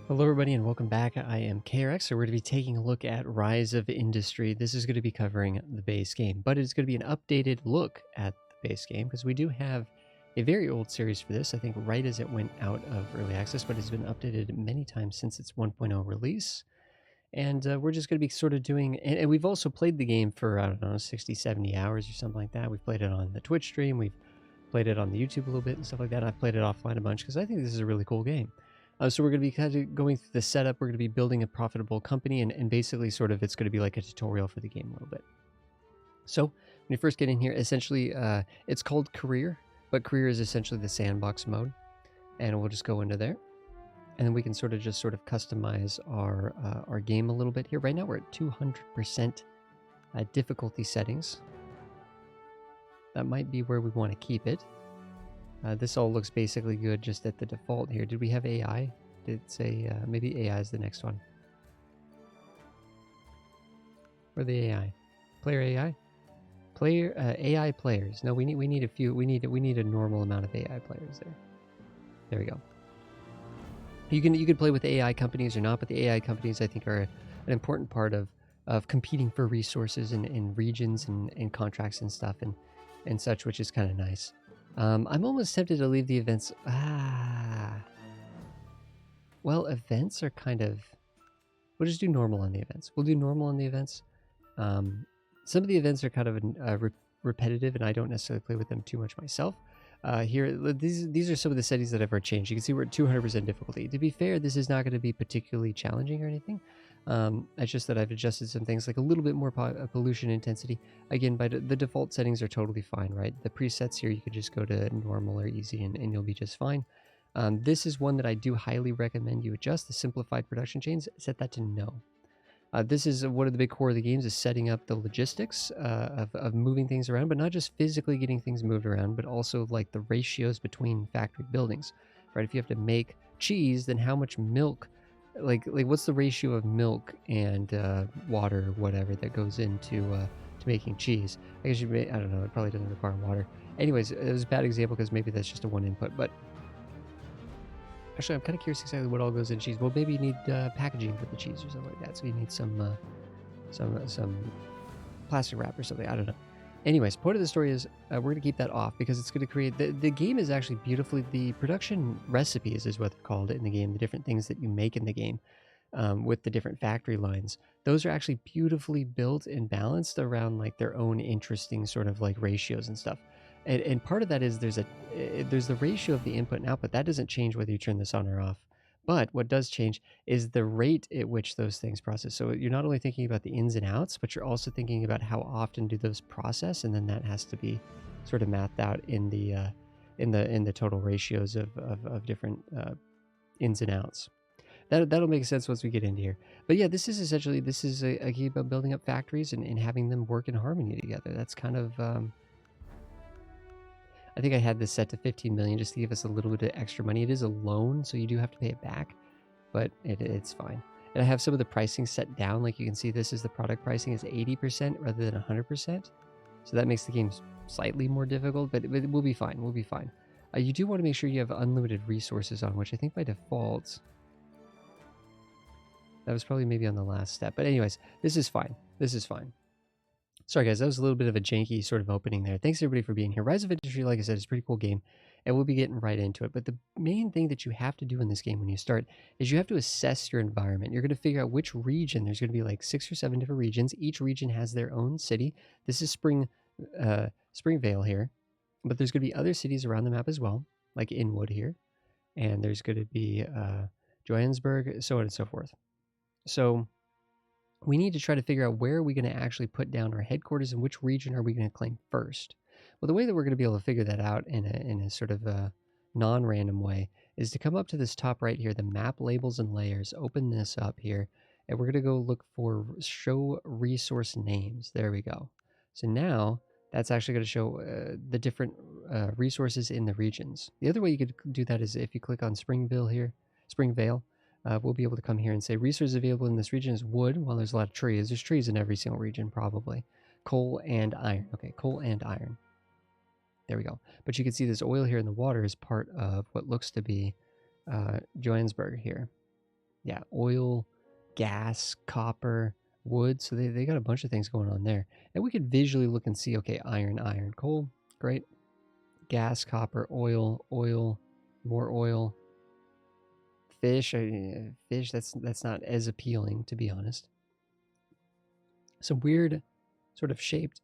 Hello everybody and welcome back. I am KRX, so we're going to be taking a look at Rise of Industry. This is going to be covering the base game, but it's going to be an updated look at the base game because we do have a very old series for this, I think right as it went out of early access, but it's been updated many times since its 1.0 release. And we're just going to be sort of doing, and we've also played the game for, I don't know, 60, 70 hours or something like that. We've played it on the Twitch stream, we've played it on the YouTube a little bit and stuff like that. I've played it offline a bunch because I think this is a really cool game. So we're going to be kind of going through the setup. We're going to be building a profitable company, and basically sort of it's going to be like a tutorial for the game a little bit. So when you first get in here, essentially it's called career, but career is essentially the sandbox mode. And we'll just go into there. And then we can sort of customize our game a little bit here. Right now we're at 200% difficulty settings. That might be where we want to keep it. This all looks basically good just at the default here. Did we have AI? Did it say maybe AI is the next one? Or the AI? Player AI? Player AI players. No, we need a few. We need a normal amount of AI players there. There we go. You can play with AI companies or not, but the AI companies I think are an important part of competing for resources in regions and contracts and stuff and such, which is kind of nice. I'm almost tempted to leave the events. Well, events are kind of... We'll just do normal on the events. We'll do normal on the events. Some of the events are kind of repetitive, and I don't necessarily play with them too much myself. Here, these are some of the settings that I've changed. You can see we're at 200% difficulty. To be fair, this is not going to be particularly challenging or anything. It's just that I've adjusted some things like a little bit more pollution intensity. Again, by the default settings are totally fine, right? The presets here, you could just go to normal or easy and you'll be just fine. This is one that I do highly recommend you adjust. The simplified production chains, set that to no. This is one of the big core of the games, is setting up the logistics of moving things around, but not just physically getting things moved around, but also like the ratios between factory buildings, right? If you have to make cheese, then how much milk, like what's the ratio of milk and water, whatever, that goes into to making cheese? I guess I don't know, it probably doesn't require water. Anyways, it was a bad example because maybe that's just a one input, but actually, I'm kind of curious exactly what all goes in cheese. Well, maybe you need packaging for the cheese or something like that. So you need some plastic wrap or something. I don't know. Anyways, point of the story is we're going to keep that off because it's going to create... The game is actually beautifully... The production recipes is what they're called in the game. The different things that you make in the game with the different factory lines. Those are actually beautifully built and balanced around like their own interesting sort of like ratios and stuff. And part of that is there's the ratio of the input and output. That doesn't change whether you turn this on or off. But what does change is the rate at which those things process. So you're not only thinking about the ins and outs, but you're also thinking about how often do those process, and then that has to be sort of mathed out in the total ratios of different ins and outs. That'll make sense once we get into here. But yeah, this is a game about building up factories and having them work in harmony together. That's kind of... I think I had this set to 15 million just to give us a little bit of extra money. It is a loan, so you do have to pay it back, but it's fine. And I have some of the pricing set down. Like you can see, this is the product pricing is 80% rather than 100%. So that makes the game slightly more difficult, but we'll be fine. We'll be fine. You do want to make sure you have unlimited resources on, which I think by default... That was probably maybe on the last step. But anyways, this is fine. This is fine. Sorry guys, that was a little bit of a janky sort of opening there. Thanks everybody for being here. Rise of Industry, like I said, is a pretty cool game, and we'll be getting right into it. But the main thing that you have to do in this game when you start is you have to assess your environment. You're going to figure out which region. There's going to be like 6 or 7 different regions. Each region has their own city. This is Springvale here, but there's going to be other cities around the map as well, like Inwood here, and there's going to be Johannesburg, so on and so forth. So we need to try to figure out where are we going to actually put down our headquarters and which region are we going to claim first. Well, the way that we're going to be able to figure that out in a sort of a non-random way is to come up to this top right here, the map labels and layers, open this up here, and we're going to go look for show resource names. There we go. So now that's actually going to show the different resources in the regions. The other way you could do that is if you click on Springvale here, we'll be able to come here and say resources available in this region is wood. Well, there's a lot of trees. There's trees in every single region, probably. Coal and iron. Okay, coal and iron. There we go. But you can see this oil here in the water is part of what looks to be Johannesburg here. Yeah, oil, gas, copper, wood. So they got a bunch of things going on there. And we could visually look and see, okay, iron, coal, great. Gas, copper, oil, more oil. Fish, fish, that's not as appealing, to be honest. Some weird sort of shaped,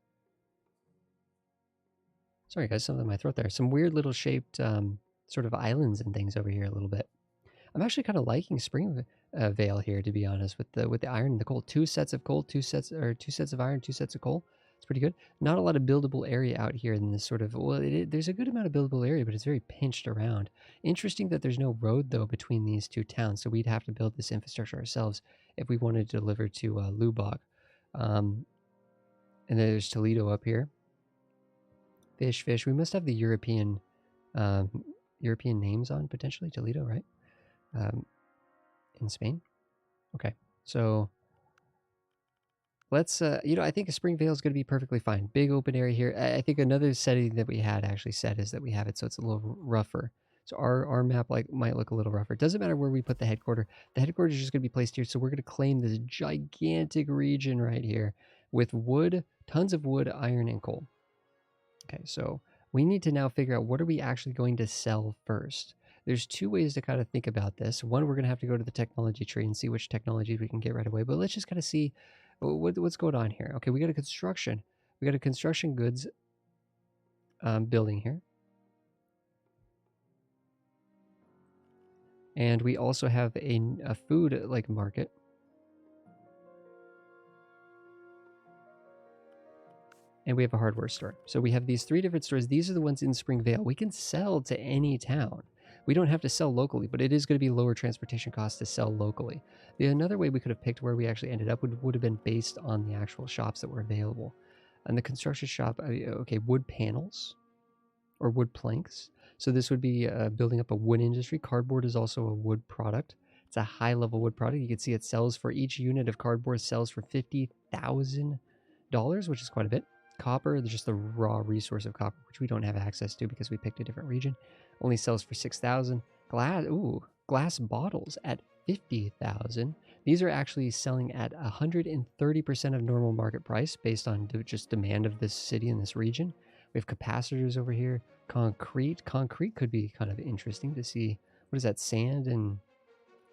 sorry guys, something in my throat there. Some weird little shaped sort of islands and things over here a little bit. I'm actually kind of liking Springvale here, to be honest, with the iron and the coal. Two sets of coal, two sets of iron, two sets of coal. It's pretty good. Not a lot of buildable area out here in this sort of, well, there's a good amount of buildable area, but it's very pinched around. Interesting that there's no road, though, between these two towns, so we'd have to build this infrastructure ourselves if we wanted to deliver to Lubbock. And then there's Toledo up here. Fish. We must have the European names on, potentially. Toledo, right? In Spain. Okay, so let's, I think Springvale is going to be perfectly fine. Big open area here. I think another setting that we had actually set is that we have it so it's a little rougher. So our map might look a little rougher. It doesn't matter where we put the headquarters. The headquarters is just going to be placed here. So we're going to claim this gigantic region right here with wood, tons of wood, iron, and coal. Okay, so we need to now figure out what are we actually going to sell first. There's two ways to kind of think about this. One, we're going to have to go to the technology tree and see which technology we can get right away. But let's just kind of see what's going on here. Okay, we got a construction. We got a construction goods building here. And we also have a food market. And we have a hardware store. So we have these three different stores. These are the ones in Springvale. We can sell to any town. We don't have to sell locally, but it is going to be lower transportation costs to sell locally. Another way we could have picked where we actually ended up would have been based on the actual shops that were available. And the construction shop, okay, wood panels or wood planks. So this would be building up a wood industry. Cardboard is also a wood product. It's a high-level wood product. You can see it sells for each unit of cardboard sells for $50,000, which is quite a bit. Copper, just the raw resource of copper, which we don't have access to because we picked a different region, only sells for $6,000. Glass bottles at $50,000. These are actually selling at 130% of normal market price based on just demand of this city and this region. We have capacitors over here. Concrete could be kind of interesting to see. What is that? Sand and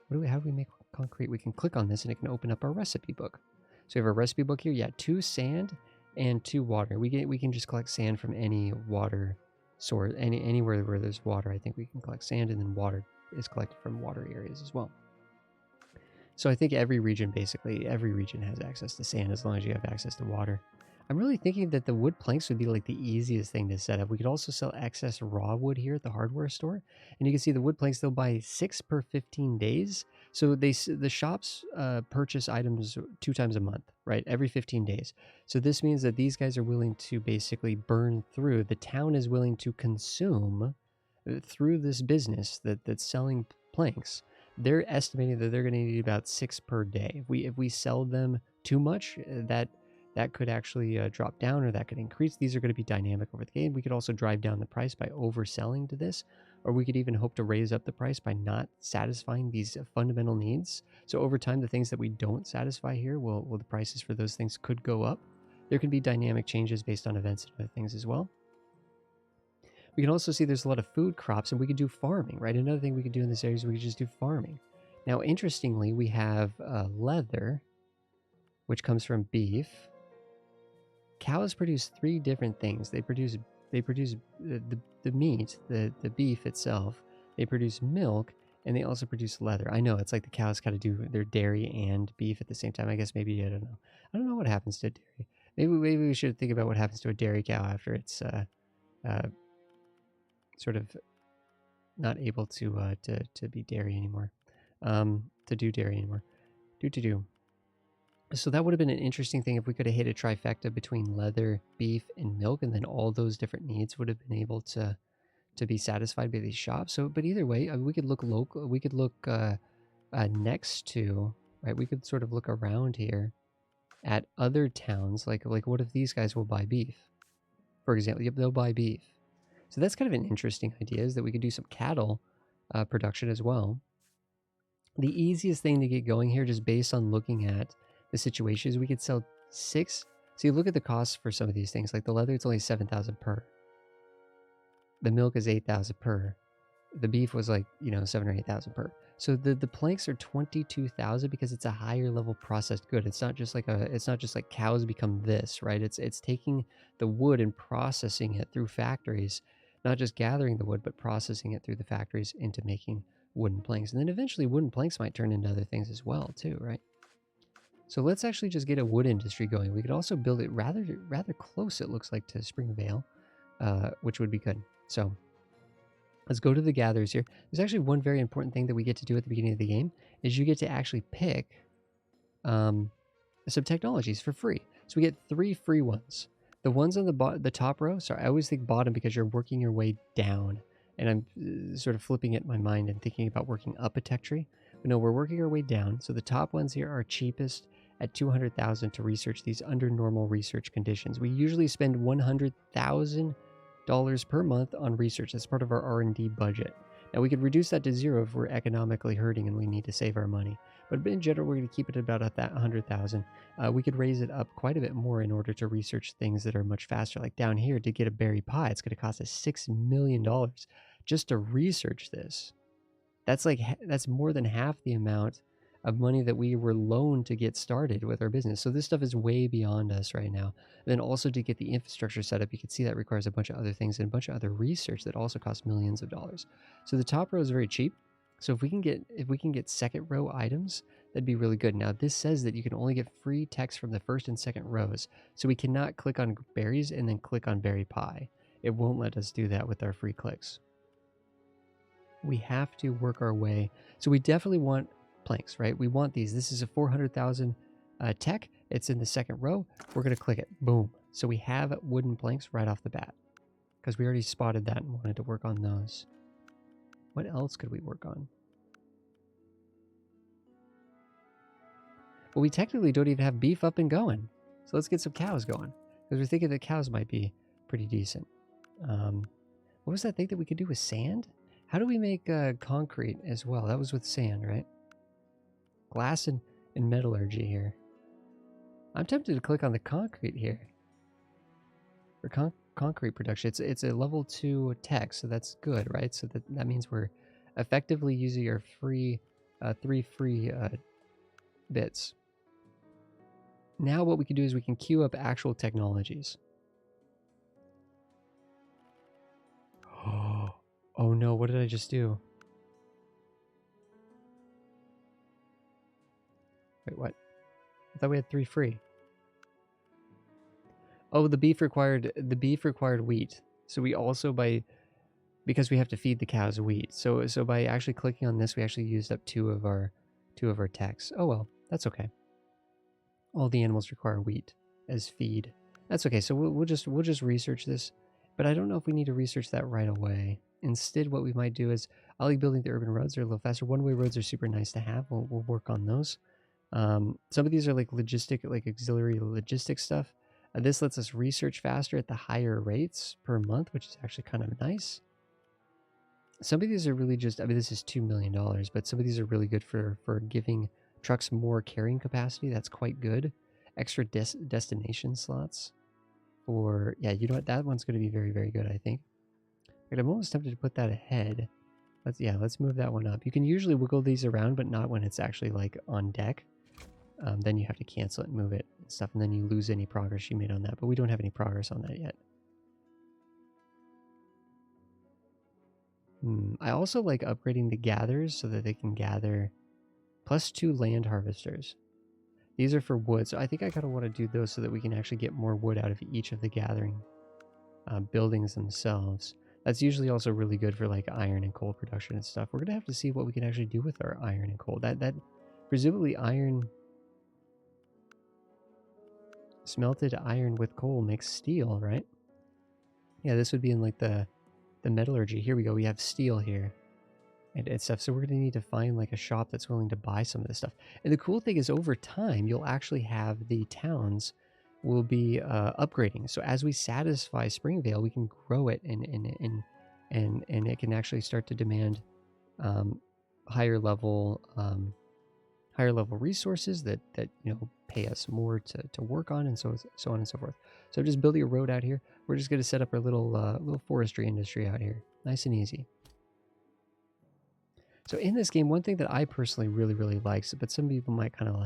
how do we make concrete? We can click on this and it can open up our recipe book. So we have a recipe book here. Yeah, 2 sand and 2 water. We can just collect sand from any water source, anywhere where there's water. I think we can collect sand, and then water is collected from water areas as well. So I think every region has access to sand as long as you have access to water. I'm really thinking that the wood planks would be like the easiest thing to set up. We could also sell excess raw wood here at the hardware store. And you can see the wood planks, they'll buy 6 per 15 days. So the shops purchase items 2 times a month, right? Every 15 days. So this means that these guys are willing to basically burn through. The town is willing to consume through this business that's selling planks. They're estimating that they're going to need about 6 per day. If we sell them too much, that could actually drop down, or that could increase. These are going to be dynamic over the game. We could also drive down the price by overselling to this, or we could even hope to raise up the price by not satisfying these fundamental needs. So over time, the things that we don't satisfy here, the prices for those things could go up. There can be dynamic changes based on events and other things as well. We can also see there's a lot of food crops, and we could do farming, right? Another thing we could do in this area is we could just do farming. Now, interestingly, we have leather, which comes from beef. Cows produce 3 different things. They produce the meat, the beef itself. They produce milk, and they also produce leather. I know it's like the cows kind of do their dairy and beef at the same time. I guess maybe I don't know. I don't know what happens to dairy. Maybe we should think about what happens to a dairy cow after it's sort of not able to be dairy anymore, to do dairy anymore. Do. So that would have been an interesting thing if we could have hit a trifecta between leather, beef, and milk, and then all those different needs would have been able to be satisfied by these shops. So, but either way, we could look local. We could look next to, right? We could sort of look around here at other towns. Like what if these guys will buy beef, for example? Yep, they'll buy beef. So that's kind of an interesting idea, is that we could do some cattle production as well. The easiest thing to get going here, just based on looking at the situation, is we could sell 6. So you look at the costs for some of these things, like the leather, it's only 7,000 per. The milk is 8,000 per. The beef was like, 7 or 8,000 per. So the planks are 22,000 because it's a higher level processed good. It's not just like cows become this, right? It's taking the wood and processing it through factories, not just gathering the wood, but processing it through the factories into making wooden planks. And then eventually wooden planks might turn into other things as well too, right? So let's actually just get a wood industry going. We could also build it rather close, it looks like, to Springvale, which would be good. So let's go to the gatherers here. There's actually one very important thing that we get to do at the beginning of the game, is you get to actually pick some technologies for free. So we get 3 free ones. The ones on the top row, sorry, I always think bottom because you're working your way down. And I'm sort of flipping it in my mind and thinking about working up a tech tree. But no, we're working our way down. So the top ones here are cheapest at 200,000 to research these under normal research conditions. We usually spend $100,000 per month on research. That's part of our R&D budget. Now we could reduce that to 0 if we're economically hurting and we need to save our money. But in general, we're going to keep it about at that 100,000. We could raise it up quite a bit more in order to research things that are much faster. Like down here, to get a berry pie, it's going to cost us $6 million just to research this. That's more than half the amount of money that we were loaned to get started with our business. So this stuff is way beyond us right now. And then also to get the infrastructure set up, you can see that requires a bunch of other things and a bunch of other research that also costs millions of dollars. So the top row is very cheap. So if we can get second row items, that'd be really good. Now this says that you can only get free text from the first and second rows. So we cannot click on berries and then click on berry pie. It won't let us do that with our free clicks. We have to work our way. So we definitely want planks, right? We want these. This is a 400,000 tech. It's in the second row. We're going to click it. Boom. So we have wooden planks right off the bat because we already spotted that and wanted to work on those. What else could we work on? Well, we technically don't even have beef up and going. So let's get some cows going because we're thinking that cows might be pretty decent. What was that thing that we could do with sand? How do we make concrete as well? That was with sand, right? Glass and metallurgy here. I'm tempted to click on the concrete here. For concrete production, it's a level 2 tech, so that's good, right? So that means we're effectively using our 3 free bits. Now what we can do is we can queue up actual technologies. Oh no, what did I just do? Wait, what? I thought we had 3 free. Oh, the beef required wheat. So we also because we have to feed the cows wheat. So by actually clicking on this, we actually used up 2 of our techs. Oh well, that's okay. All the animals require wheat as feed. That's okay. So we'll just research this, but I don't know if we need to research that right away. Instead, what we might do is I like building the urban roads. They're a little faster. One-way roads are super nice to have. We'll work on those. Some of these are like auxiliary logistic stuff. This lets us research faster at the higher rates per month, which is actually kind of nice. Some of these are really just, I mean, this is $2 million, but some of these are really good for giving trucks more carrying capacity. That's quite good. Extra destination slots. Or, yeah, you know what? That one's going to be very, very good, I think. But I'm almost tempted to put that ahead. Let's move that one up. You can usually wiggle these around, but not when it's actually like on deck. Then you have to cancel it and move it and stuff, and then you lose any progress you made on that. But we don't have any progress on that yet. I also like upgrading the gatherers so that they can gather +2 land harvesters. These are for wood, so I think I kind of want to do those so that we can actually get more wood out of each of the gathering buildings themselves. That's usually also really good for like iron and coal production and stuff. We're going to have to see what we can actually do with our iron and coal. That presumably smelted iron with coal makes steel, right? Yeah, this would be in like the metallurgy. Here we go. We have steel here and stuff. So we're going to need to find like a shop that's willing to buy some of this stuff. And the cool thing is over time, you'll actually have the towns will be upgrading. So as we satisfy Springvale, we can grow it and it can actually start to demand higher level resources that pay us more to work on, and so on and so forth. So just building a road out here. We're just going to set up our little forestry industry out here, nice and easy. So in this game, one thing that I personally really like, but some people might kind of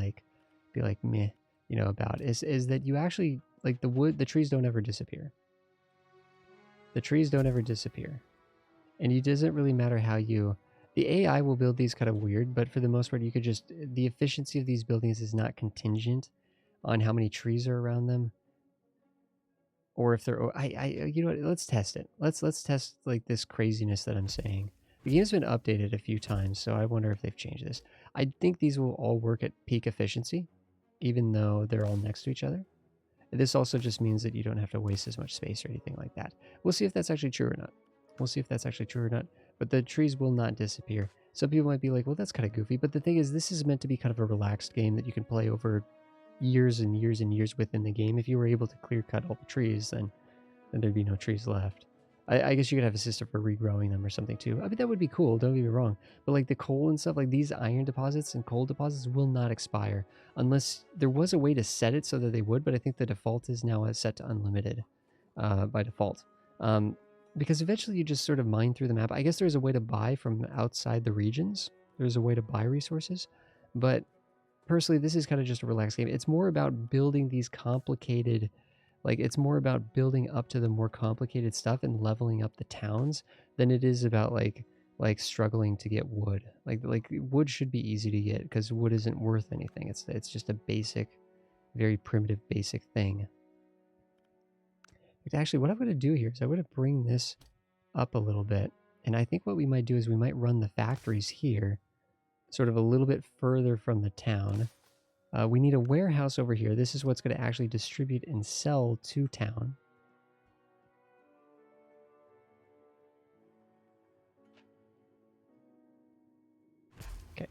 be like meh, about is that you actually like the trees don't ever disappear. The trees don't ever disappear, and it doesn't really matter how the AI will build these kind of weird, but for the most part, you could just, the efficiency of these buildings is not contingent on how many trees are around them, or if they're, you know what, let's test it. Let's test like this craziness that I'm saying. The game's been updated a few times, so I wonder if they've changed this. I think these will all work at peak efficiency, even though they're all next to each other. This also just means that you don't have to waste as much space or anything like that. We'll see if that's actually true or not. But the trees will not disappear. Some people might be like, well, that's kind of goofy. But the thing is, this is meant to be kind of a relaxed game that you can play over years and years and years within the game. If you were able to clear cut all the trees, then there'd be no trees left. I guess you could have a system for regrowing them or something too. I mean, that would be cool, don't get me wrong. But like the coal and stuff, like these iron deposits and coal deposits will not expire unless there was a way to set it so that they would, but I think the default is now set to unlimited by default. Because eventually you just sort of mine through the map. I guess there's a way to buy from outside the regions. There's a way to buy resources. But personally, this is kind of just a relaxed game. It's more about building these complicated... Like, it's more about building up to the more complicated stuff and leveling up the towns than it is about, like struggling to get wood. Like wood should be easy to get because wood isn't worth anything. It's just a basic, very primitive, basic thing. But actually, what I'm going to do here is I'm going to bring this up a little bit. And I think what we might do is we might run the factories here sort of a little bit further from the town. We need a warehouse over here. This is what's going to actually distribute and sell to town. Okay.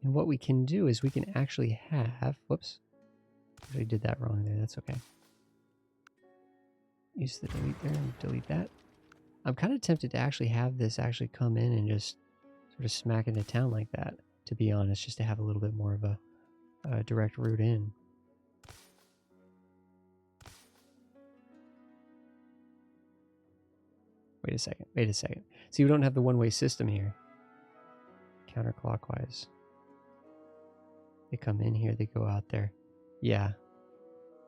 And what we can do is we can actually have... Whoops. I did that wrong there. That's okay. Use the delete there and delete that. I'm kind of tempted to actually have this actually come in and just sort of smack into town like that, to be honest, just to have a little bit more of a direct route in. Wait a second. See, we don't have the one-way system here. Counterclockwise. They come in here, they go out there. Yeah.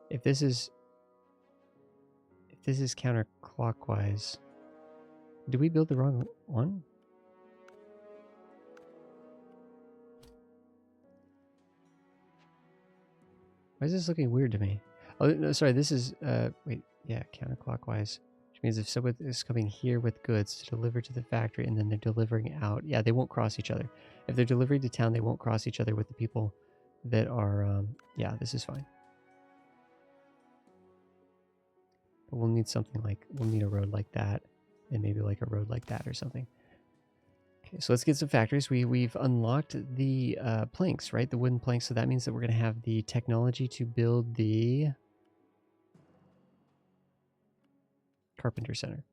If this is counterclockwise, did we build the wrong one? Why is this looking weird to me? Oh, no, sorry, this is, wait, yeah, counterclockwise. Which means if someone is coming here with goods to deliver to the factory and then they're delivering out, yeah, they won't cross each other. If they're delivering to town, they won't cross each other with the people that are, yeah, this is fine. But we'll need something like, we'll need a road like that and maybe like a road like that or something. So let's get some factories. We've unlocked the planks, right? The wooden planks. So that means that we're going to have the technology to build the carpenter center.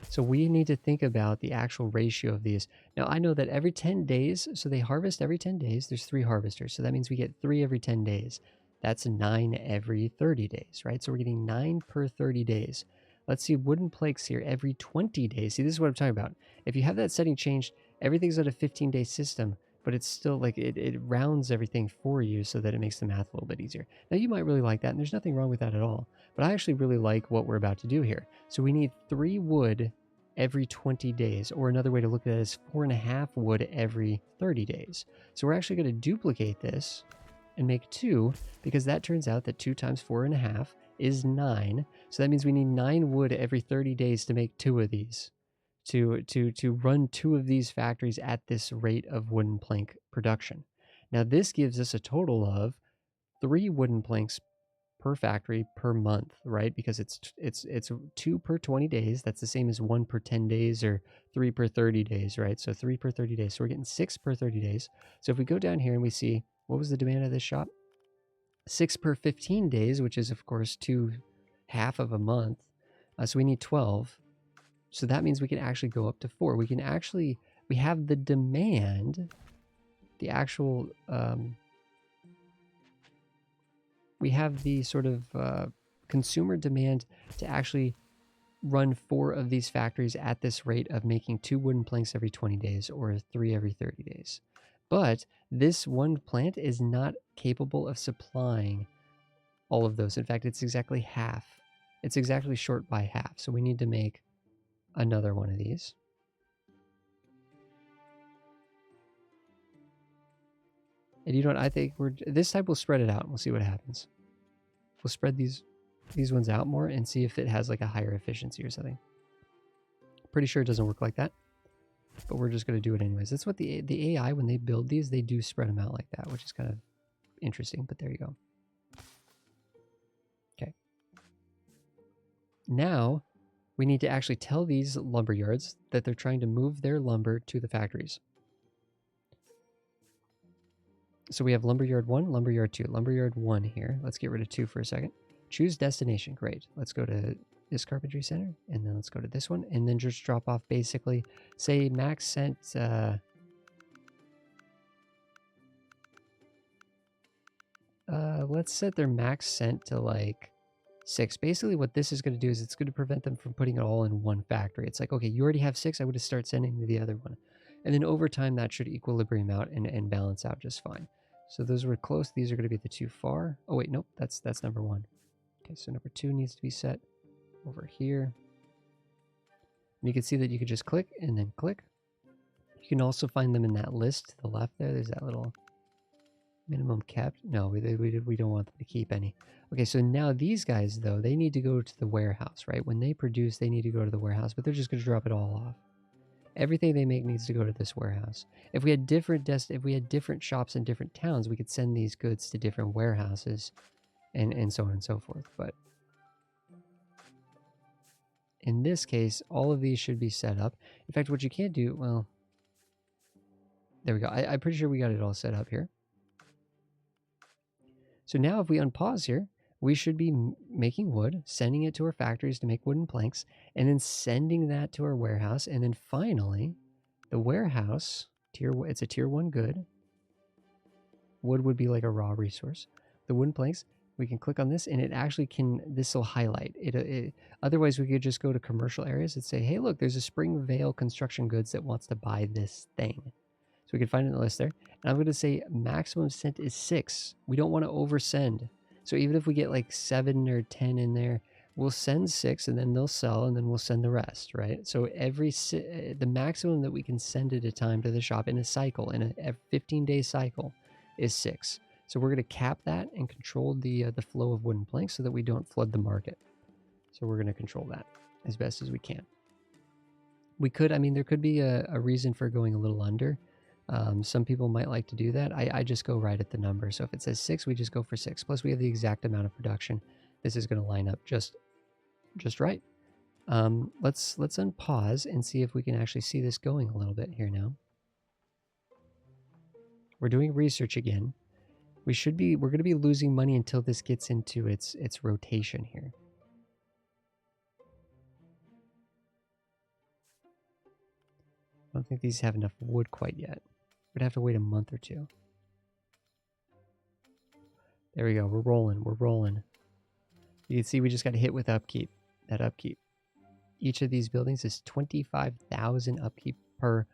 So we need to think about the actual ratio of these. Now I know that every 10 days, so they harvest every 10 days. There's 3 harvesters. So that means we get 3 every 10 days. That's 9 every 30 days, right? So we're getting 9 per 30 days. Let's see wooden planks here every 20 days. See, this is what I'm talking about. If you have that setting changed, everything's on a 15-day system, but it's still like it rounds everything for you so that it makes the math a little bit easier. Now, you might really like that, and there's nothing wrong with that at all. But I actually really like what we're about to do here. So we need 3 wood every 20 days, or another way to look at it is 4.5 wood every 30 days. So we're actually going to duplicate this and make 2, because that turns out that 2 times 4.5 is 9. So that means we need 9 wood every 30 days to make 2 of these, to run 2 of these factories at this rate of wooden plank production. Now this gives us a total of 3 wooden planks per factory per month, right? Because it's 2 per 20 days. That's the same as 1 per 10 days or 3 per 30 days, right? So 3 per 30 days. So we're getting 6 per 30 days. So if we go down here and we see, what was the demand of this shop? 6 per 15 days, which is of course 2 half of a month. So we need 12. So that means we can actually go up to 4. We have the demand, the actual, we have the sort of consumer demand to actually run 4 of these factories at this rate of making 2 wooden planks every 20 days or 3 every 30 days. But this one plant is not capable of supplying all of those. In fact, it's exactly half. It's exactly short by half. So we need to make another one of these. And you know what? I think this type we'll spread it out and we'll see what happens. We'll spread these ones out more and see if it has like a higher efficiency or something. Pretty sure it doesn't work like that, but we're just going to do it anyways. That's what the AI, when they build these, they do spread them out like that, which is kind of interesting, but there you go. Okay. Now we need to actually tell these lumber yards that they're trying to move their lumber to the factories. So we have lumberyard 1, lumberyard 2, lumberyard 1 here. Let's get rid of 2 for a second. Choose destination. Great. Let's go to this carpentry center, and then let's go to this one, and then just drop off basically, say Max sent, let's set their max sent to like 6. Basically what this is going to do is it's going to prevent them from putting it all in one factory. It's like, okay, you already have 6, I would start sending to the other one. And then over time that should equilibrium out and balance out just fine. So those were close. These are going to be the too far. Oh wait, nope, that's number 1. Okay, so number 2 needs to be set over here. And you can see that you could just click and then click. You can also find them in that list to the left there. There's that little minimum kept. No, we don't want them to keep any. Okay, so now these guys, though, they need to go to the warehouse, right? When they produce, they need to go to the warehouse, but they're just going to drop it all off. Everything they make needs to go to this warehouse. If we had different shops in different towns, we could send these goods to different warehouses and so on and so forth. But in this case, all of these should be set up. In fact, what you can't do, well, there we go. I'm pretty sure we got it all set up here. So now if we unpause here, we should be making wood, sending it to our factories to make wooden planks, and then sending that to our warehouse. And then finally, the warehouse, it's a tier 1 good. Wood would be like a raw resource. The wooden planks, we can click on this and it actually can, this will highlight it. Otherwise, we could just go to commercial areas and say, hey, look, there's a Springvale Construction Goods that wants to buy this thing. So we can find it in the list there. And I'm going to say maximum sent is 6. We don't want to oversend. So even if we get like 7 or 10 in there, we'll send 6 and then they'll sell and then we'll send the rest, right? So the maximum that we can send at a time to the shop in a cycle, in a 15-day cycle, is 6. So we're going to cap that and control the flow of wooden planks so that we don't flood the market. So we're going to control that as best as we can. We could, I mean, there could be a reason for going a little under. Some people might like to do that. I just go right at the number. So if it says 6, we just go for 6. Plus we have the exact amount of production. This is going to line up just right. Let's unpause and see if we can actually see this going a little bit here now. We're doing research again. We're going to be losing money until this gets into its rotation here. I don't think these have enough wood quite yet. We'd have to wait a month or 2. There we go. We're rolling. You can see we just got hit with upkeep. That upkeep. Each of these buildings is 25,000 upkeep per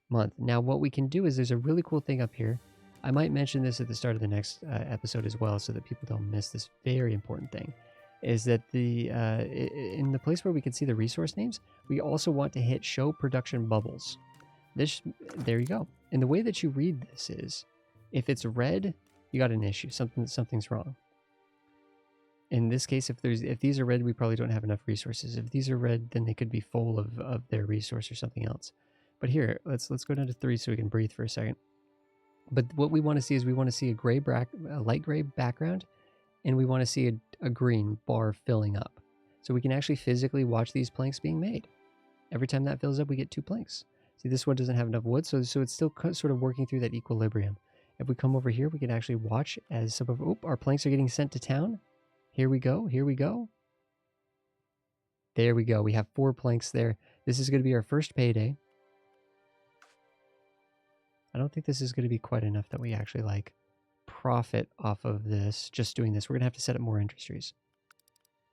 month. Now what we can do is there's a really cool thing up here. I might mention this at the start of the next episode as well so that people don't miss this very important thing. Is that in the place where we can see the resource names, we also want to hit show production bubbles. There you go. And the way that you read this is, if it's red, you got an issue. Something's wrong. In this case, if these are red, we probably don't have enough resources. If these are red, then they could be full of their resource or something else. But here, let's go down to 3 so we can breathe for a second. But what we want to see is we want to see a light gray background, and we want to see a green bar filling up. So we can actually physically watch these planks being made. Every time that fills up, we get 2 planks. See, this one doesn't have enough wood, so it's still sort of working through that equilibrium. If we come over here, we can actually watch as some of our planks are getting sent to town. Here we go. There we go. We have 4 planks there This is going to be our first payday. I don't think this is going to be quite enough that we actually like profit off of this, just doing this. We're going to have to set up more industries.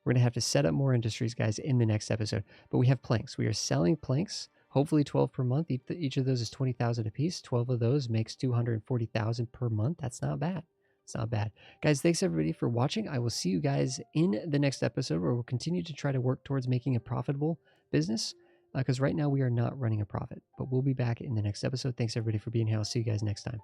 We're going to have to set up more industries, guys, in the next episode. But we have planks. We are selling planks, hopefully 12 per month. Each of those is 20,000 a piece. 12 of those makes 240,000 per month. That's not bad. It's not bad. Guys, thanks everybody for watching. I will see you guys in the next episode where we'll continue to try to work towards making a profitable business, because right now we are not running a profit. But we'll be back in the next episode. Thanks everybody for being here. I'll see you guys next time.